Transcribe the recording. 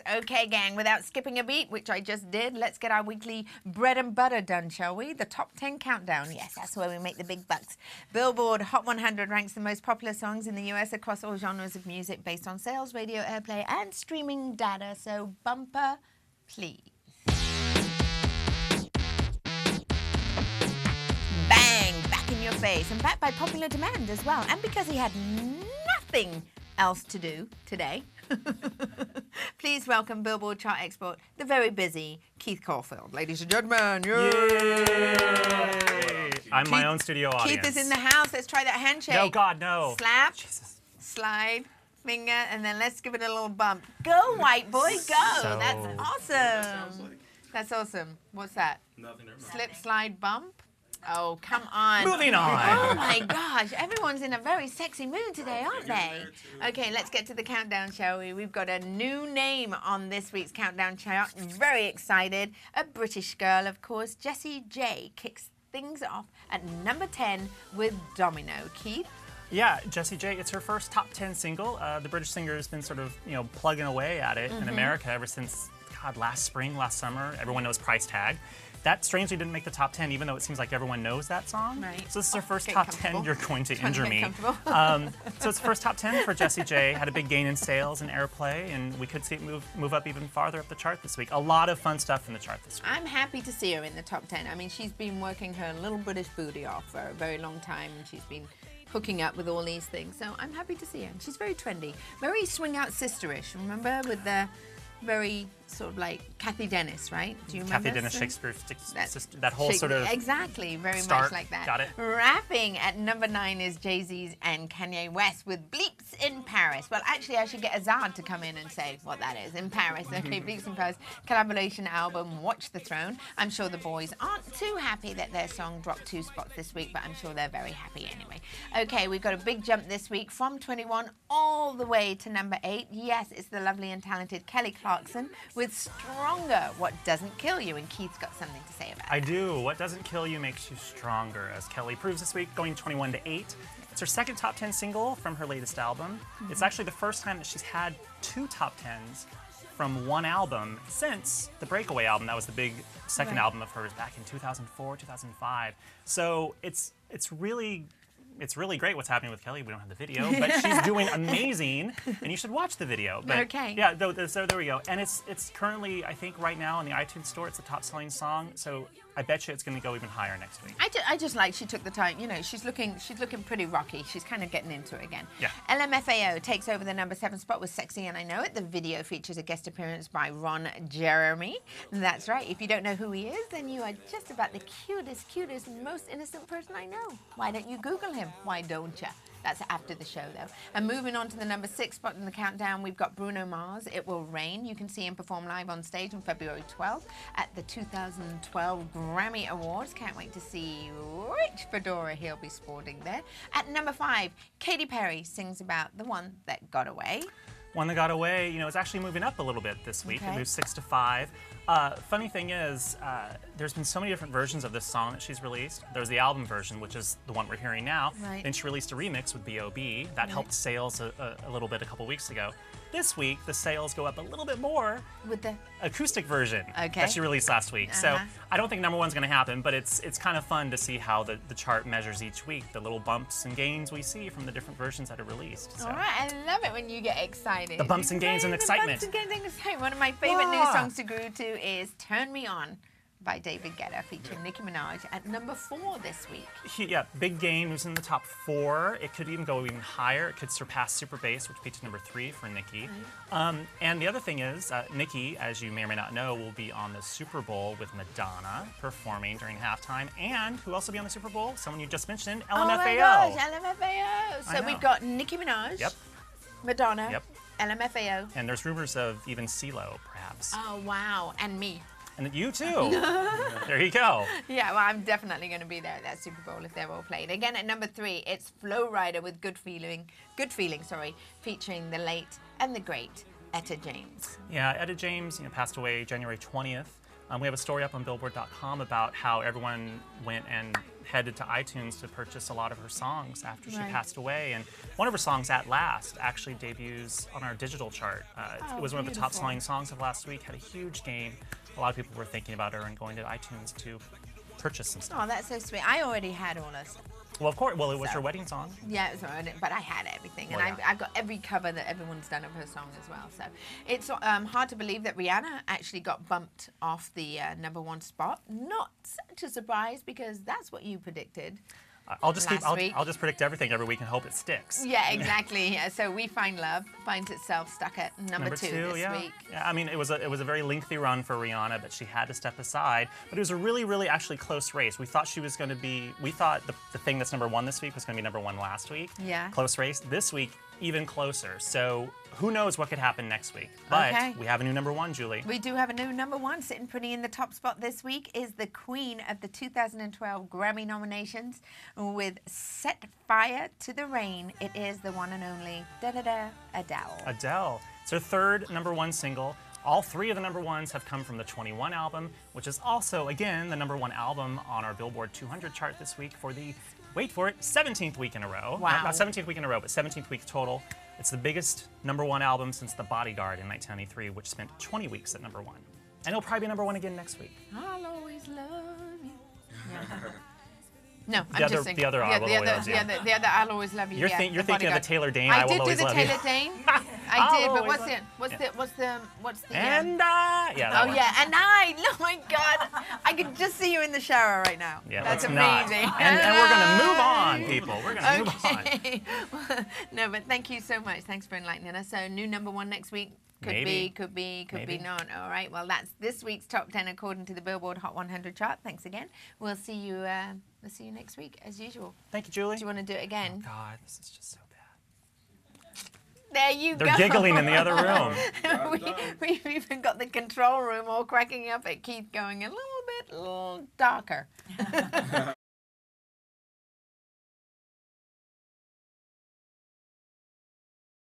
Okay, gang, without skipping a beat, which I just did, let's get our weekly bread and butter done, shall we? The Top 10 Countdown. Yes, that's where we make the big bucks. Billboard Hot 100 ranks the most popular songs in the US across all genres of music based on sales, radio airplay, and streaming data. So, bumper, please. Bang! Back in your face. And back by popular demand as well. And because he had nothing else to do today. Please welcome Billboard chart expert, the very busy Keith Caulfield. Ladies and gentlemen, yay! I'm my own studio audience. Keith is in the house. Let's try that handshake. No, God, no. Slap, Jesus. slide, finger, and then let's give it a little bump. Go, white boy, go. So... That's awesome. Like. That's awesome. What's that? Nothing. Slip, slide, bump? Oh, come on. Moving on. Oh, my gosh. Everyone's in a very sexy mood today, aren't they? Okay, let's get to the countdown, shall we? We've got a new name on this week's countdown chart. Very excited. A British girl, of course. Jessie J kicks things off at number 10 with Domino. Keith? Yeah, Jessie J, it's her first top 10 single. The British singer has been sort of, plugging away at it in America ever since, last summer. Everyone knows Price Tag. That strangely didn't make the top 10, even though it seems like everyone knows that song. Right. So this is her first top 10, You're Going to Injure Me. So it's first top 10 for Jessie J, had a big gain in sales and airplay, and we could see it move up even farther up the chart this week. A lot of fun stuff in the chart this week. I'm happy to see her in the top 10. I mean, she's been working her little British booty off for a very long time, and she's been hooking up with all these things. So I'm happy to see her. And she's very trendy, very swing out sisterish. Remember with the very sort of like Kathy Dennis, right? Do you remember? Kathy Dennis, Shakespeare, that whole sort of exactly, very start. much like that. Got it. Rapping at number 9 is Jay-Z's and Kanye West with Bleeps in Paris. Well, actually, I should get Azad to come in and say what that is. In Paris, okay, Bleeps in Paris collaboration album, Watch the Throne. I'm sure the boys aren't too happy that their song dropped 2 spots this week, but I'm sure they're very happy anyway. Okay, we've got a big jump this week from 21 all the way to number 8. Yes, it's the lovely and talented Kelly Clarkson with Stronger, What Doesn't Kill You, and Keith's got something to say about it. I do. What doesn't kill you makes you stronger, as Kelly proves this week, going 21 to 8. It's her second top 10 single from her latest album. It's actually the first time that she's had 2 top 10s from one album since the Breakaway album. That was the big second album of hers back in 2004, 2005. So it's really great what's happening with Kelly. We don't have the video, but she's doing amazing, and you should watch the video. But okay. Yeah, so there we go. And it's currently, I think, right now in the iTunes store, it's the top-selling song. So I bet you it's going to go even higher next week. I just like she took the time. She's looking pretty rocky. She's kind of getting into it again. Yeah. LMFAO takes over the number 7 spot with Sexy and I Know It. The video features a guest appearance by Ron Jeremy. That's right. If you don't know who he is, then you are just about the cutest, most innocent person I know. Why don't you Google him? Why don't you? That's after the show, though. And moving on to the number 6 spot in the countdown, we've got Bruno Mars, It Will Rain. You can see him perform live on stage on February 12th at the 2012 Grammy Awards. Can't wait to see which fedora he'll be sporting there. At number 5, Katy Perry sings about the one that got away. One that got away, it's actually moving up a little bit this week. Okay. It moved 6 to 5. Funny thing is, there's been so many different versions of this song that she's released. There's the album version, which is the one we're hearing now. Right. Then she released a remix with B.O.B. That helped sales a little bit a couple weeks ago. This week, the sales go up a little bit more With the acoustic version Okay. that she released last week. So I don't think number 1's going to happen, but it's kind of fun to see how the chart measures each week, the little bumps and gains we see from the different versions that are released. So. All right, I love it when you get excited. The bumps and gains and excitement. The bumps and gains and excitement. One of my favorite new songs to groove to is Turn Me On by David Guetta featuring Nicki Minaj at number 4 this week. Yeah, big gain was in the top 4. It could even go even higher. It could surpass Super Bass, which peaked at number 3 for Nicki. And the other thing is, Nicki, as you may or may not know, will be on the Super Bowl with Madonna performing during halftime. And who else will be on the Super Bowl? Someone you just mentioned, LMFAO. Oh my gosh, LMFAO. So we've got Nicki Minaj, Yep. Madonna, Yep. LMFAO. And there's rumors of even CeeLo, perhaps. Oh, wow. And me. And you too. There you go. Yeah, well, I'm definitely going to be there at that Super Bowl if they're all played. Again, at number 3, it's Flow Rider with Good Feeling, featuring the late and the great Etta James. Yeah, Etta James, passed away January 20th. We have a story up on Billboard.com about how everyone went and headed to iTunes to purchase a lot of her songs after she passed away. And one of her songs, At Last, actually debuts on our digital chart. It was one of the top selling songs of last week, had a huge game. A lot of people were thinking about her and going to iTunes to purchase some stuff. Oh, that's so sweet. I already had all her stuff. Well, of course. Well, it was her wedding song. Yeah, it was already, but I had everything, and I've got every cover that everyone's done of her song as well. So it's hard to believe that Rihanna actually got bumped off the #1 spot. Not such a surprise because that's what you predicted. I'll just predict everything every week and hope it sticks. Yeah, exactly. So We Find Love finds itself stuck at number two this week. Yeah, I mean, it was a very lengthy run for Rihanna, but she had to step aside. But it was a really, really actually close race. We thought she was going to be. We thought the thing that's #1 this week was going to be #1 last week. Yeah. Close race. This week, even closer. So who knows what could happen next week? But we have a new #1, Julie. We do have a new #1 sitting pretty in the top spot this week. Is the queen of the 2012 Grammy nominations with Set Fire to the Rain. It is the one and only Adele. Adele. It's her third #1 single. All three of the #1s have come from the 21 album, which is also, again, the #1 album on our Billboard 200 chart this week for the, wait for it, 17th week in a row. Wow. Not 17th week in a row, but 17th week total. It's the biggest #1 album since The Bodyguard in 1993, which spent 20 weeks at #1. And it'll probably be #1 again next week. I'll always love you. Yeah. No, I'm just thinking. The other I'll always love you. The other I'll always love you. You're thinking of the Taylor Dane. I will always love you. I did do the Taylor Dane. I did, but what's the? And I. Yeah. Oh yeah, and I. Oh my God, I could just see you in the shower right now. Yeah, that's let's amazing. Not. And we're gonna move on, people. We're gonna move on. No, but thank you so much. Thanks for enlightening us. So new #1 next week. Could be not. All right. Well, that's this week's top 10 according to the Billboard Hot 100 chart. Thanks again. We'll see you next week as usual. Thank you, Julie. Do you want to do it again? Oh God, this is just so bad. There you go. They're giggling in the other room. We've even got the control room all cracking up at Keith going a little darker.